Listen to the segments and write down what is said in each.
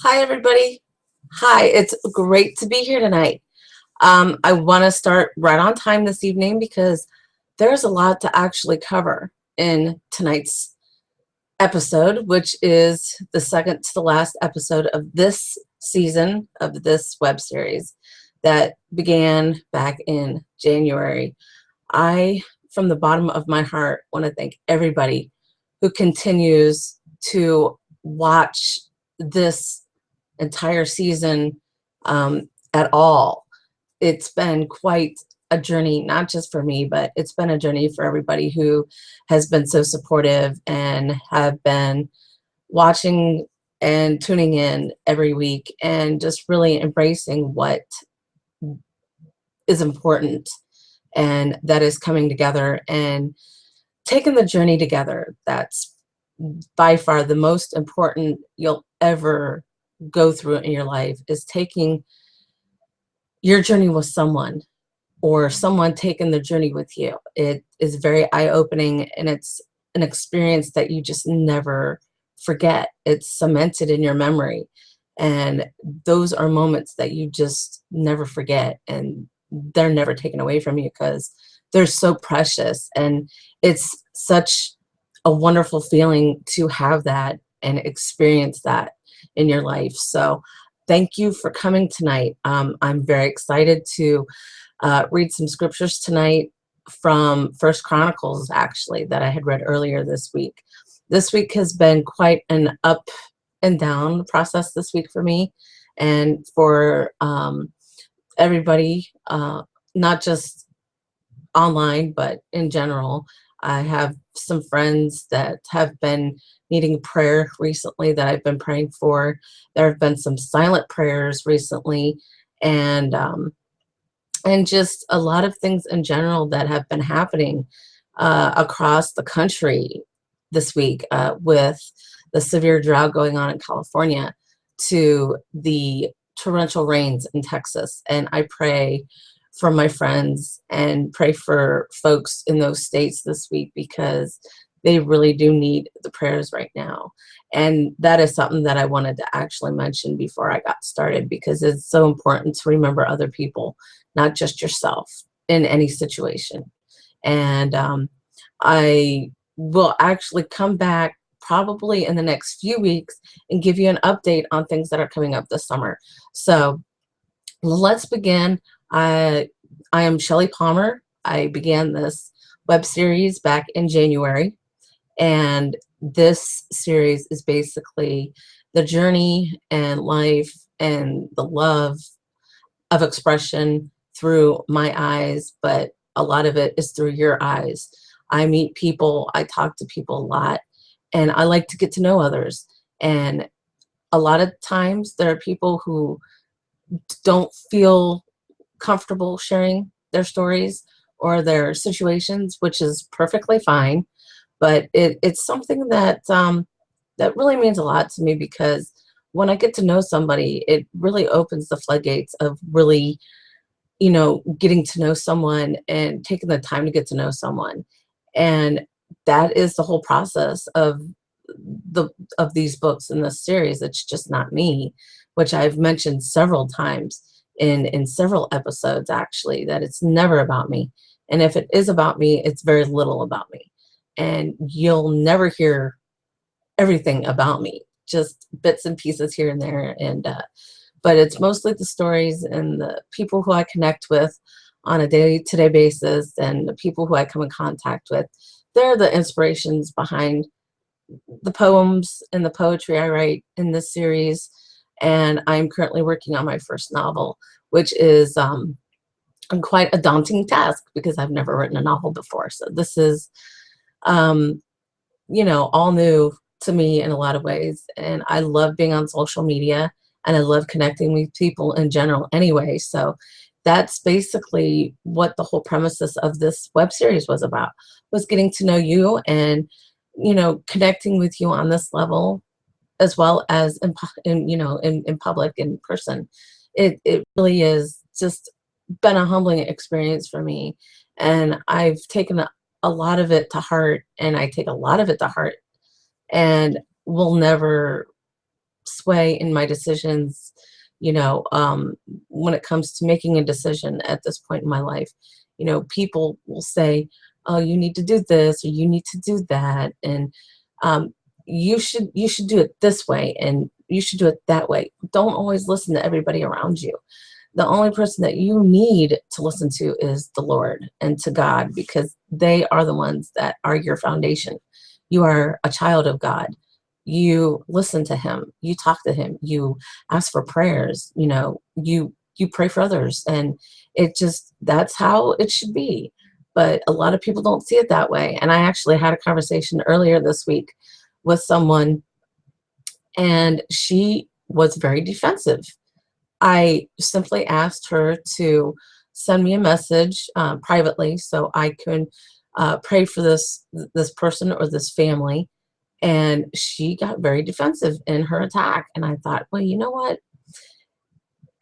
Hi, everybody. Hi, it's great to be here tonight. I want to start right on time this evening because there's a lot to actually cover in tonight's episode, which is the second to the last episode of this season of this web series that began back in January. I, from the bottom of my heart, want to thank everybody who continues to watch this entire season at all. It's been quite a journey, not just for me, but it's been a journey for everybody who has been so supportive and have been watching and tuning in every week and just really embracing what is important, and that is coming together and taking the journey together. That's by far the most important you'll ever go through in your life, is taking your journey with someone or someone taking the journey with you. It is very eye-opening, and it's an experience that you just never forget. It's cemented in your memory, and those are moments that you just never forget, and they're never taken away from you because they're so precious. And it's such a wonderful feeling to have that and experience that in your life. So thank you for coming tonight. I'm very excited to read some scriptures tonight from First Chronicles, actually, that I had read earlier this week. This week has been quite an up and down process this week for me and for everybody, not just online, but in general. I have some friends that have been needing prayer recently that I've been praying for. There have been some silent prayers recently, and just a lot of things in general that have been happening across the country this week, with the severe drought going on in California to the torrential rains in Texas. And I pray for my friends and pray for folks in those states this week because they really do need the prayers right now. And that is something that I wanted to actually mention before I got started, because it's so important to remember other people, not just yourself, in any situation. And I will actually come back probably in the next few weeks and give you an update on things that are coming up this summer. So let's begin. I am Shellie Palmer. I began this web series back in January, and this series is basically the journey and life and the love of expression through my eyes, but a lot of it is through your eyes. I meet people, I talk to people a lot, and I like to get to know others. And a lot of times there are people who don't feel comfortable sharing their stories or their situations, which is perfectly fine. But it's something that that really means a lot to me, because when I get to know somebody, it really opens the floodgates of really, getting to know someone and taking the time to get to know someone. And that is the whole process the of these books in this series. It's just not me, which I've mentioned several times in several episodes, actually, that it's never about me. And if it is about me, it's very little about me. And you'll never hear everything about me, just bits and pieces here and there. And but it's mostly the stories and the people who I connect with on a day-to-day basis, and the people who I come in contact with. They're the inspirations behind the poems and the poetry I write in this series. And I'm currently working on my first novel, which is quite a daunting task because I've never written a novel before. So this is, all new to me in a lot of ways. And I love being on social media, and I love connecting with people in general anyway. So that's basically what the whole premises of this web series was about, was getting to know you and, connecting with you on this level, as well as in public, in person. It really is just been a humbling experience for me, and I've taken a lot of it to heart, and I take a lot of it to heart, and will never sway in my decisions, you know, when it comes to making a decision at this point in my life. You know, people will say, oh, you need to do this or you need to do that. And um, you should do it this way and you should do it that way. Don't always listen to everybody around you. The only person that you need to listen to is the Lord and to God, because they are the ones that are your foundation. You are a child of God. You listen to him, you talk to him, you ask for prayers, you know, you pray for others, and it just, that's how it should be. But a lot of people don't see it that way. And I actually had a conversation earlier this week with someone, and she was very defensive. I simply asked her to send me a message privately so I could pray for this person or this family. And she got very defensive in her attack. And I thought, well, you know what?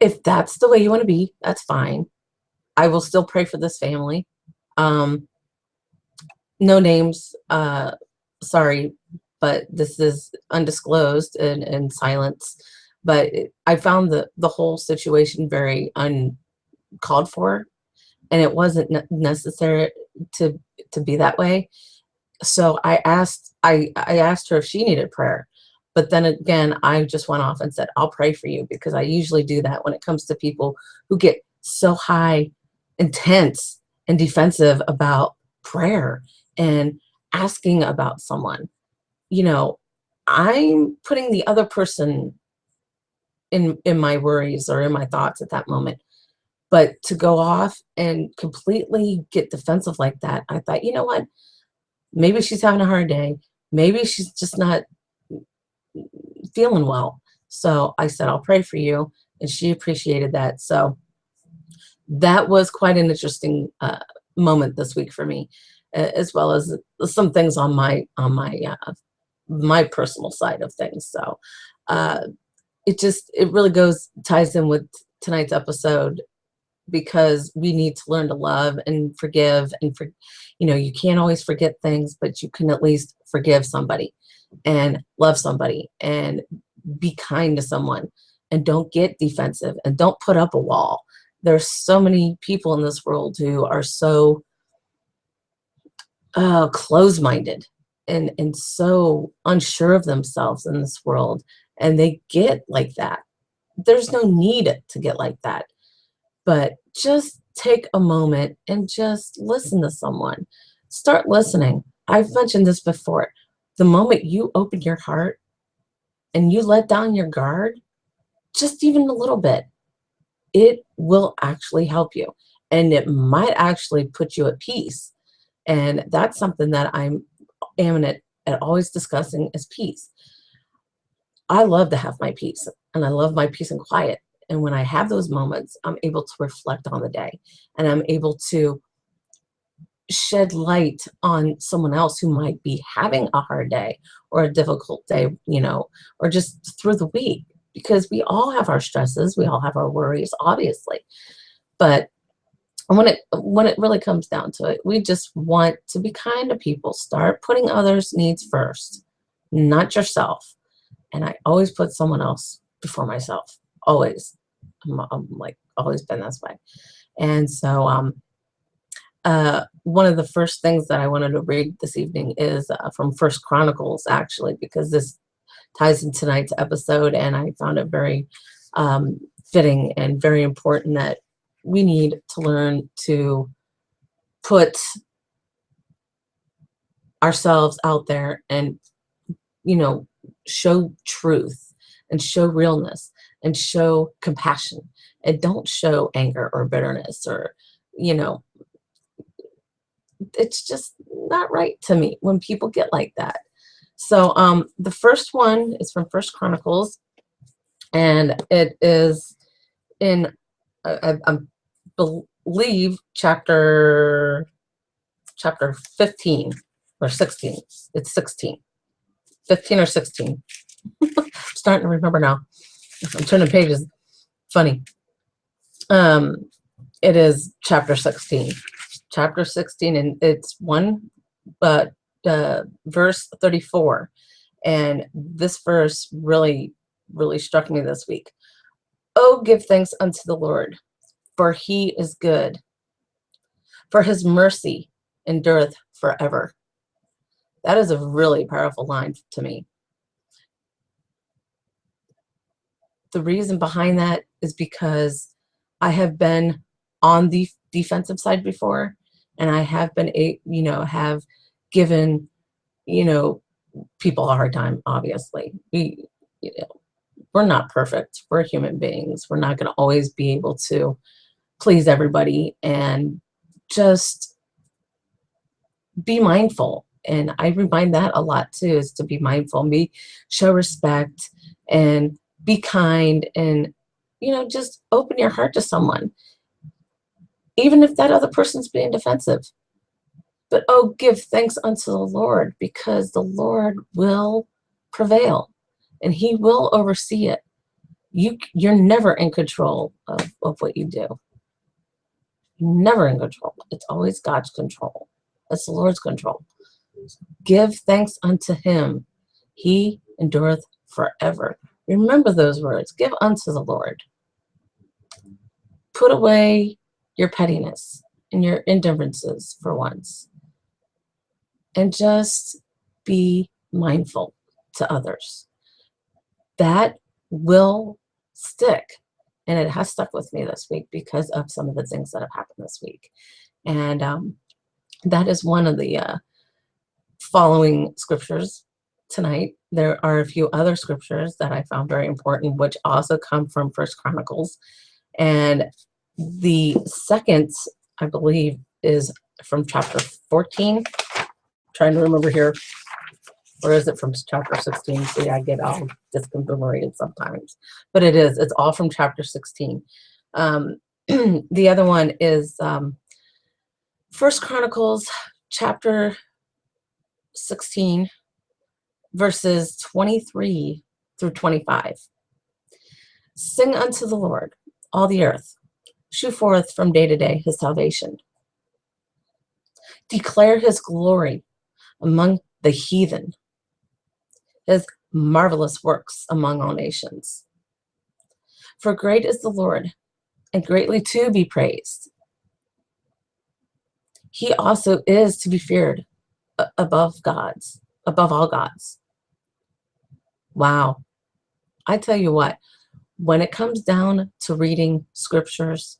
If that's the way you want to be, that's fine. I will still pray for this family. Um, no names. Sorry, but this is undisclosed and silence. But I found the whole situation very uncalled for, and it wasn't necessary to to be that way. So I asked her if she needed prayer. But then again, I just went off and said, I'll pray for you, because I usually do that when it comes to people who get so high, intense, and defensive about prayer and asking about someone. You know, I'm putting the other person in my worries or in my thoughts at that moment. But to go off and completely get defensive like that, I thought, you know what? Maybe she's having a hard day. Maybe she's just not feeling well. So I said, I'll pray for you. And she appreciated that. So that was quite an interesting moment this week for me, as well as some things on my personal side of things. So uh, it really ties in with tonight's episode, because we need to learn to love and forgive you know, you can't always forget things, but you can at least forgive somebody and love somebody and be kind to someone, and don't get defensive and don't put up a wall. There's so many people in this world who are so close-minded and so unsure of themselves in this world, and they get like that. There's no need to get like that. But just take a moment and just listen to someone. Start listening. I've mentioned this before. The moment you open your heart and you let down your guard, just even a little bit, it will actually help you. And it might actually put you at peace. And that's something that I'm eminent at always discussing, is peace. I love to have my peace, and I love my peace and quiet. And when I have those moments, I'm able to reflect on the day, and I'm able to shed light on someone else who might be having a hard day or a difficult day, you know, or just through the week, because we all have our stresses, we all have our worries, obviously. But when it really comes down to it, we just want to be kind to people. Start putting others' needs first, not yourself. And I always put someone else before myself. Always. I'm like always been this way. And so one of the first things that I wanted to read this evening is from First Chronicles, actually, because this ties in tonight's episode, and I found it very fitting and very important that we need to learn to put ourselves out there and, you know, show truth and show realness and show compassion, and don't show anger or bitterness or, you know, it's just not right to me when people get like that. So the first one is from First Chronicles, and it is in I believe chapter 15 or 16. It's 16. 15 or 16. I'm starting to remember now. I'm turning pages. Funny. It is chapter 16. Chapter 16, and it's one, but verse 34. And this verse really really struck me this week. Oh, give thanks unto the Lord, for he is good, for his mercy endureth forever. That is a really powerful line to me. The reason behind that is because I have been on the defensive side before, and I have been have given people a hard time. Obviously, we're not perfect. We're human beings. We're not going to always be able to please everybody, and just be mindful. And I remind that a lot too, is to be mindful, show respect, and be kind, and just open your heart to someone, even if that other person's being defensive. But oh, give thanks unto the Lord, because the Lord will prevail, and he will oversee it. You're never in control of what you do. Never in control. It's always God's control. It's the Lord's control. Give thanks unto him. He endureth forever. Remember those words. Give unto the Lord. Put away your pettiness and your indifferences for once, and just be mindful to others. That will stick. And it has stuck with me this week because of some of the things that have happened this week. And that is one of the following scriptures tonight. There are a few other scriptures that I found very important, which also come from First Chronicles. And the second, I believe, is from chapter 14. Trying to remember here. Or is it from chapter 16? See, I get all discombobulated sometimes. But it's all from chapter 16. The other one is First Chronicles chapter 16, verses 23 through 25. Sing unto the Lord, all the earth. Shew forth from day to day his salvation. Declare his glory among the heathen, his marvelous works among all nations. For great is the Lord, and greatly to be praised. He also is to be feared above all gods. Wow. I tell you what, when it comes down to reading scriptures,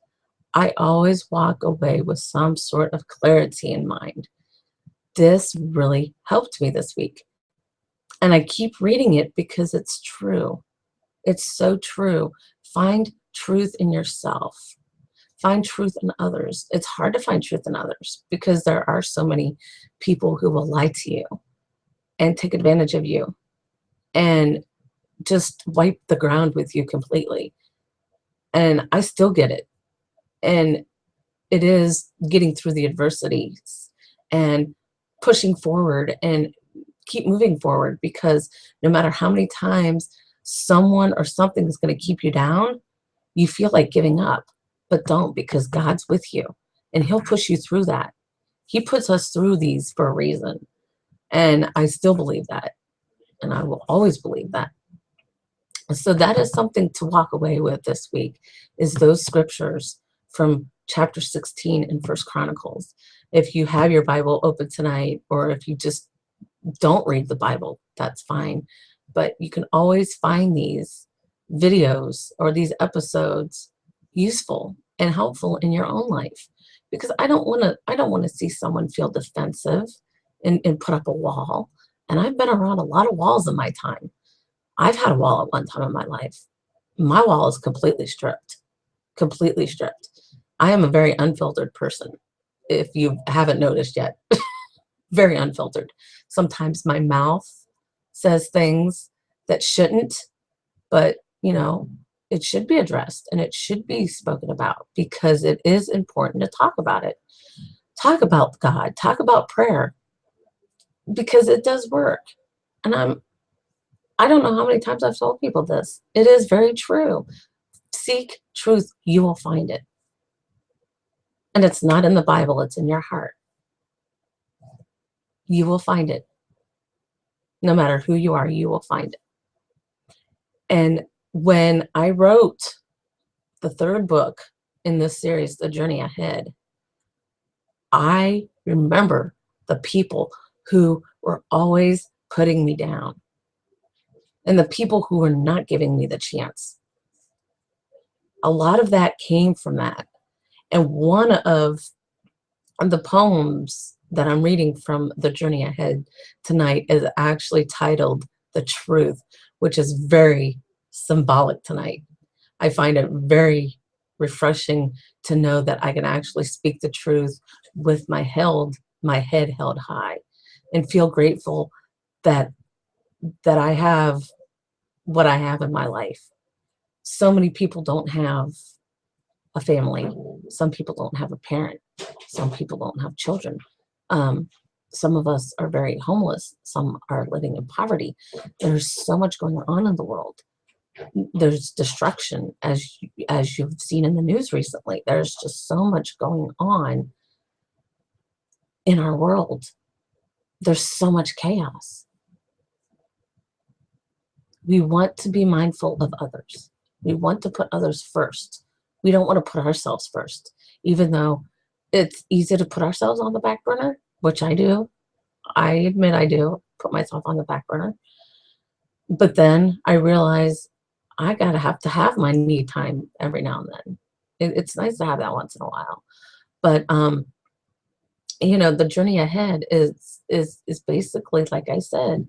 I always walk away with some sort of clarity in mind. This really helped me this week. And I keep reading it because it's true. It's so true. Find truth in yourself. Find truth in others. It's hard to find truth in others because there are so many people who will lie to you and take advantage of you and just wipe the ground with you completely. And I still get it. And it is getting through the adversities and pushing forward and keep moving forward, because no matter how many times someone or something is going to keep you down, you feel like giving up, but don't, because God's with you and he'll push you through that. He puts us through these for a reason. And I still believe that. And I will always believe that. So that is something to walk away with this week, is those scriptures from chapter 16 in First Chronicles. If you have your Bible open tonight, or if you just don't read the Bible, that's fine. But you can always find these videos or these episodes useful and helpful in your own life, because I don't want to see someone feel defensive and put up a wall. And I've been around a lot of walls in my time. I've had a wall at one time in my life. My wall is completely stripped. Completely stripped. I am a very unfiltered person, if you haven't noticed yet. Very unfiltered. Sometimes my mouth says things that shouldn't, but it should be addressed and it should be spoken about, because it is important to talk about it. Talk about God, talk about prayer, because it does work. And I don't know how many times I've told people this. It is very true. Seek truth, you will find it. And it's not in the Bible, it's in your heart. You will find it. No matter who you are, you will find it. And when I wrote the third book in this series, The Journey Ahead, I remember the people who were always putting me down and the people who were not giving me the chance. A lot of that came from that. And one of the poems that I'm reading from The Journey Ahead tonight is actually titled The Truth, which is very symbolic tonight. I find it very refreshing to know that I can actually speak the truth with my head held high, and feel grateful that I have what I have in my life. So many people don't have a family. Some people don't have a parent. Some people don't have children. Um, some of us are very homeless. Some are living in poverty. There's so much going on in the world. There's destruction, as you've seen in the news recently. There's just so much going on in our world. There's so much chaos. We want to be mindful of others. We want to put others first. We don't want to put ourselves first, even though it's easy to put ourselves on the back burner, which I do. I admit I do put myself on the back burner. But then I realize I gotta have to have my me time every now and then. It's nice to have that once in a while. But you know, the journey ahead is basically, like I said,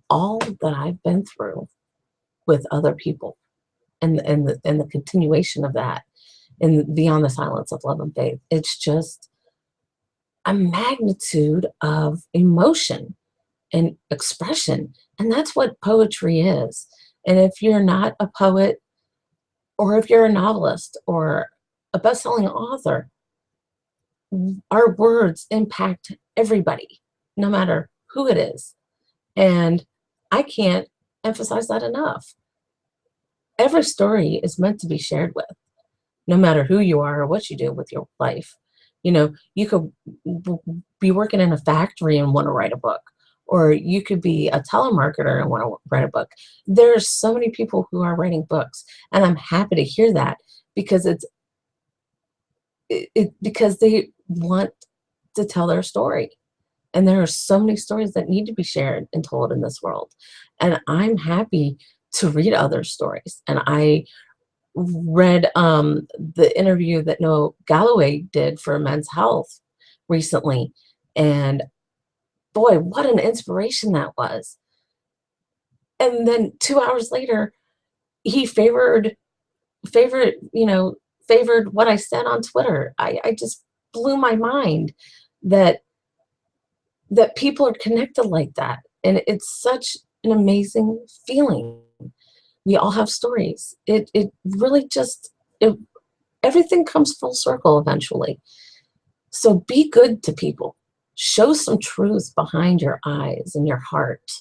all that I've been through with other people, and the continuation of that, and beyond the silence of love and faith. It's just a magnitude of emotion and expression, and that's what poetry is. And if you're not a poet, or if you're a novelist or a best-selling author, our words impact everybody, no matter who it is. And I can't emphasize that enough. Every story is meant to be shared with, no matter who you are or what you do with your life. You know, you could be working in a factory and want to write a book, or you could be a telemarketer and want to write a book. There's so many people who are writing books, and I'm happy to hear that, because because they want to tell their story. And there are so many stories that need to be shared and told in this world. And I'm happy to read other stories. And I read the interview that Noah Galloway did for Men's Health recently. And boy, what an inspiration that was. And then 2 hours later, he favored what I said on Twitter. I just blew my mind that people are connected like that. And it's such an amazing feeling. We all have stories. It really just, everything comes full circle eventually. So be good to people. Show some truth behind your eyes and your heart.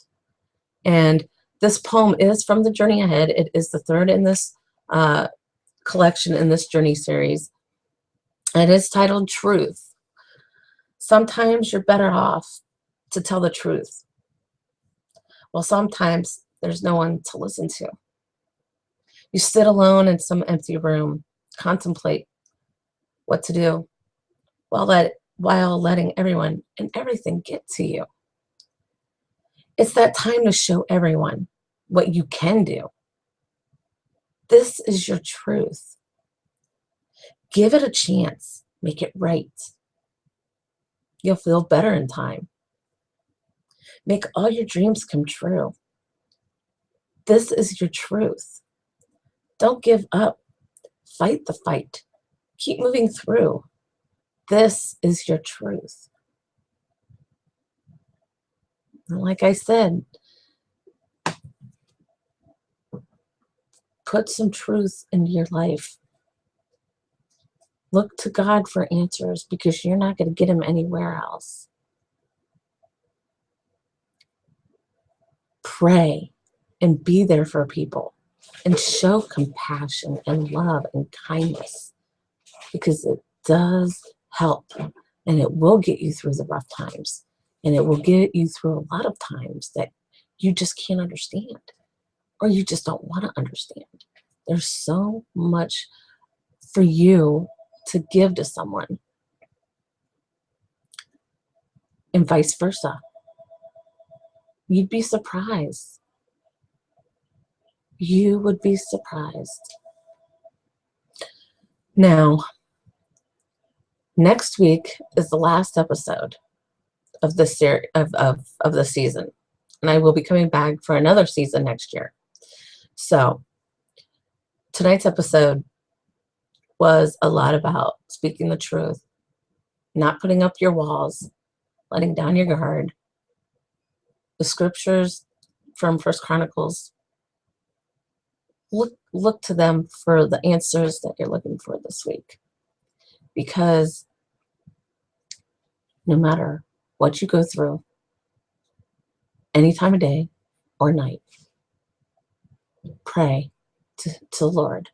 And this poem is from The Journey Ahead. It is the third in this collection, in this journey series. It is titled Truth. Sometimes you're better off to tell the truth. Well, sometimes there's no one to listen to. You sit alone in some empty room, contemplate what to do, while letting everyone and everything get to you. It's that time to show everyone what you can do. This is your truth. Give it a chance. Make it right. You'll feel better in time. Make all your dreams come true. This is your truth. Don't give up. Fight the fight. Keep moving through. This is your truth. And like I said, put some truth into your life. Look to God for answers, because you're not going to get them anywhere else. Pray and be there for people, and show compassion and love and kindness, because it does help, and it will get you through the rough times, and it will get you through a lot of times that you just can't understand. or you just don't want to understand. There's so much for you to give to someone, and vice versa. You'd be surprised. You would be surprised. Now, next week is the last episode of the series of the season, and I will be coming back for another season next year. So tonight's episode was a lot about speaking the truth, not putting up your walls, letting down your guard. The scriptures from First Chronicles, look to them for the answers that you're looking for this week, because no matter what you go through, any time of day or night, pray to the Lord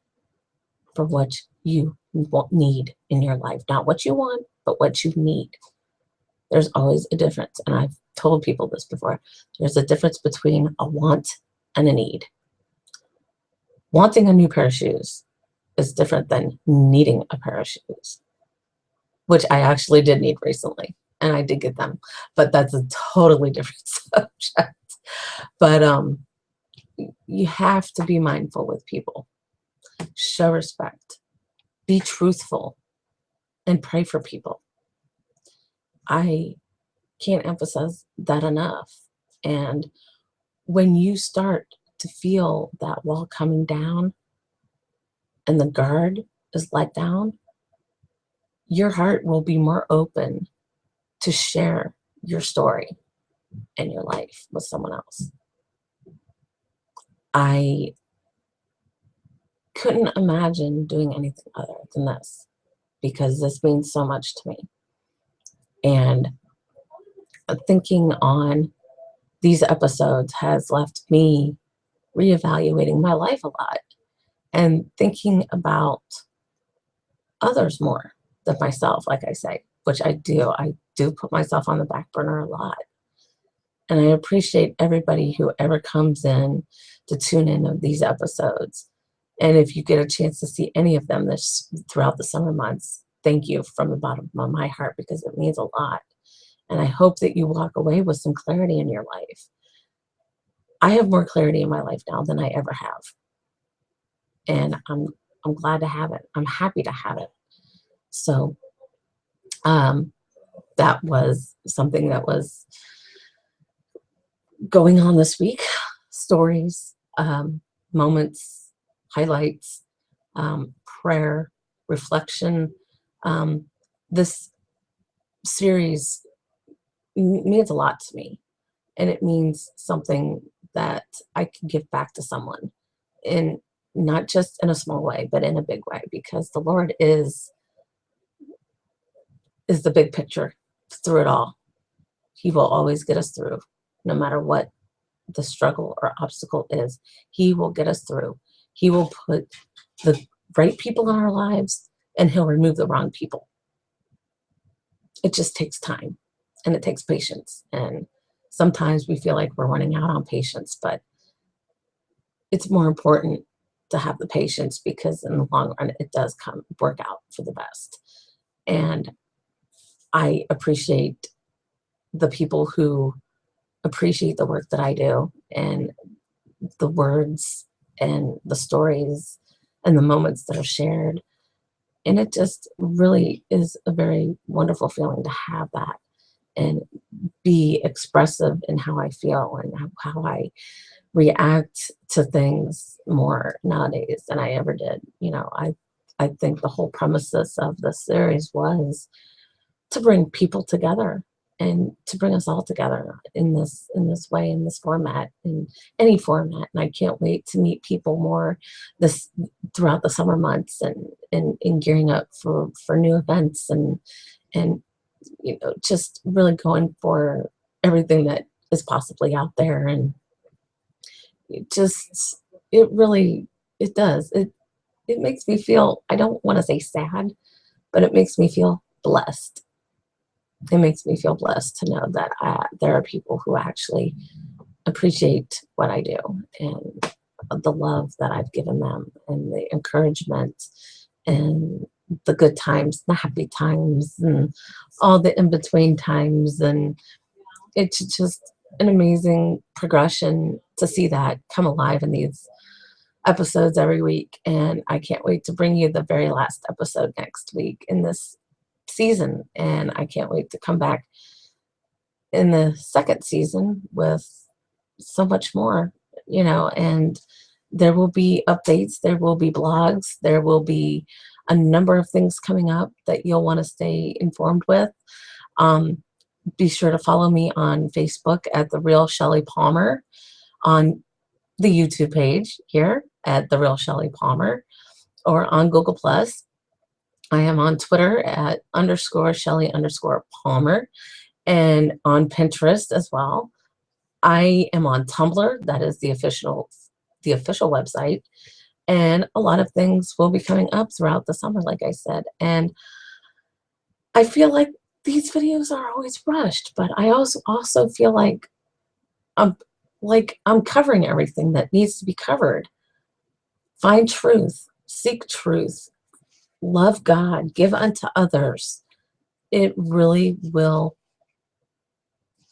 for what you need in your life. Not what you want, but what you need. There's always a difference, and I've told people this before. There's a difference between a want and a need. Wanting a new pair of shoes is different than needing a pair of shoes, which I actually did need recently, and I did get them, but that's a totally different subject. But you have to be mindful with people. Show respect. Be truthful. And pray for people. I can't emphasize that enough. And when you start to feel that wall coming down and the guard is let down, your heart will be more open to share your story and your life with someone else. I couldn't imagine doing anything other than this, because this means so much to me. And thinking on these episodes has left me reevaluating my life a lot and thinking about others more than myself, like I say, which I do. I do put myself on the back burner a lot. And I appreciate everybody who ever comes in to tune in of these episodes. And if you get a chance to see any of them throughout the summer months, thank you from the bottom of my heart, because it means a lot. And I hope that you walk away with some clarity in your life. I have more clarity in my life now than I ever have. And I'm glad to have it. I'm happy to have it. So that was something that was going on this week. Stories, moments, highlights, prayer, reflection. This series means a lot to me, and it means something that I can give back to someone, in not just in a small way, but in a big way, because the Lord is the big picture through it all. He will always get us through, no matter what the struggle or obstacle is. He will get us through. He will put the right people in our lives, and he'll remove the wrong people. It just takes time, and it takes patience. And sometimes we feel like we're running out on patience, but it's more important to have the patience, because in the long run, it does work out for the best. And I appreciate the people who appreciate the work that I do, and the words and the stories and the moments that are shared. And it just really is a very wonderful feeling to have that and be expressive in how I feel and how I react to things more nowadays than I ever did. I think the whole premises of the series was to bring people together, and to bring us all together in this way, in this format, in any format. And I can't wait to meet people more throughout the summer months, and gearing up for new events, and just really going for everything that is possibly out there. And it does. It makes me feel, I don't want to say sad, but it makes me feel blessed. It makes me feel blessed to know that there are people who actually appreciate what I do. And the love that I've given them and the encouragement and the good times, the happy times, and all the in between times. And it's just an amazing progression to see that come alive in these episodes every week. And I can't wait to bring you the very last episode next week in this season. And I can't wait to come back in the second season with so much more, and there will be updates, there will be blogs, there will be a number of things coming up that you'll want to stay informed with. Um, be sure to follow me on Facebook at The Real Shellie Palmer, on the YouTube page here at The Real Shellie Palmer, or on Google Plus. I am on Twitter at _Shellie_Palmer, and on Pinterest as well. I am on Tumblr. That is the official website. And a lot of things will be coming up throughout the summer, like I said. And I feel like these videos are always rushed, but I also feel like I'm covering everything that needs to be covered. Find truth, seek truth, love God, give unto others. It really will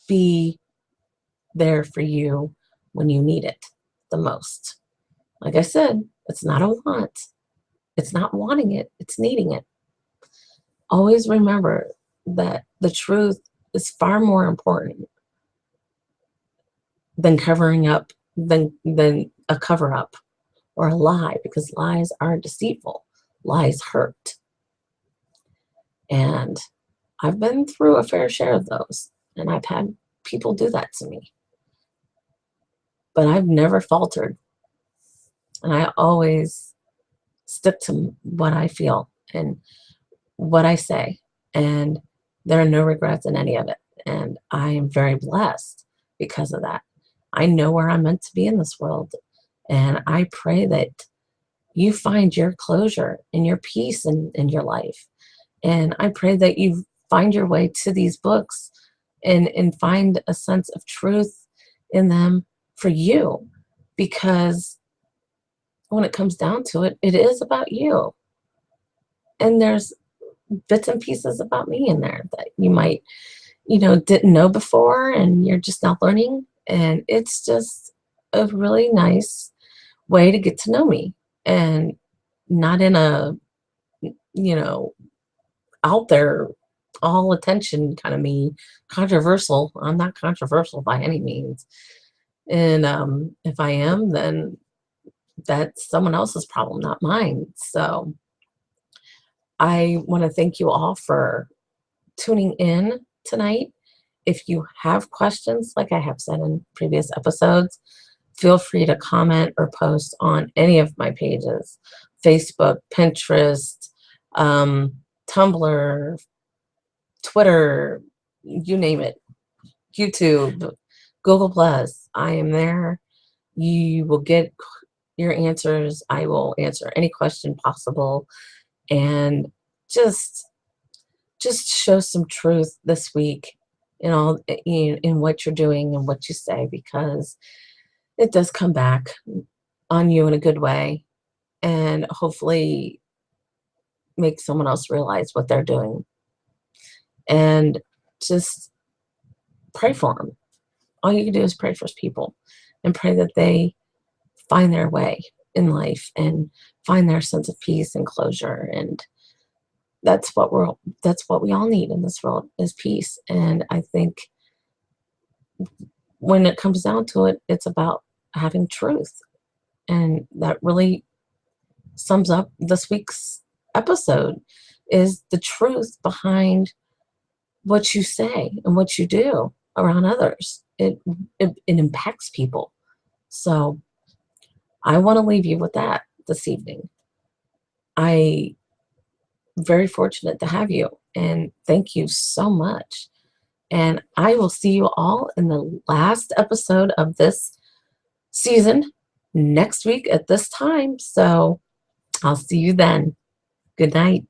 be there for you when you need it the most. Like I said, it's not a want. It's not wanting it, it's needing it. Always remember that the truth is far more important than covering up, than a cover up or a lie, because lies are deceitful. Lies hurt. And I've been through a fair share of those, and I've had people do that to me. But I've never faltered. And I always stick to what I feel and what I say. And there are no regrets in any of it. And I am very blessed because of that. I know where I'm meant to be in this world. And I pray that you find your closure and your peace in your life. And I pray that you find your way to these books and find a sense of truth in them for you. Because when it comes down to it, it is about you. And there's bits and pieces about me in there that you might, didn't know before, and you're just now learning. And it's just a really nice way to get to know me, and not in a, out there, all attention kind of me, controversial. I'm not controversial by any means. And if I am, then that's someone else's problem, not mine. So I want to thank you all for tuning in tonight. If you have questions, like I have said in previous episodes, feel free to comment or post on any of my pages: Facebook, Pinterest, Tumblr, Twitter, you name it, YouTube, Google Plus. I am there. You will get your answers. I will answer any question possible, and just show some truth this week in all in what you're doing and what you say, because it does come back on you in a good way, and hopefully make someone else realize what they're doing. And just pray for them. All you can do is pray for people and pray that they find their way in life and find their sense of peace and closure. And that's what we all need in this world, is peace. And I think when it comes down to it, it's about having truth. And that really sums up this week's episode, is the truth behind what you say and what you do around others. It impacts people. So I want to leave you with that this evening. I'm very fortunate to have you, and thank you so much. And I will see you all in the last episode of this season next week at this time. So I'll see you then. Good night.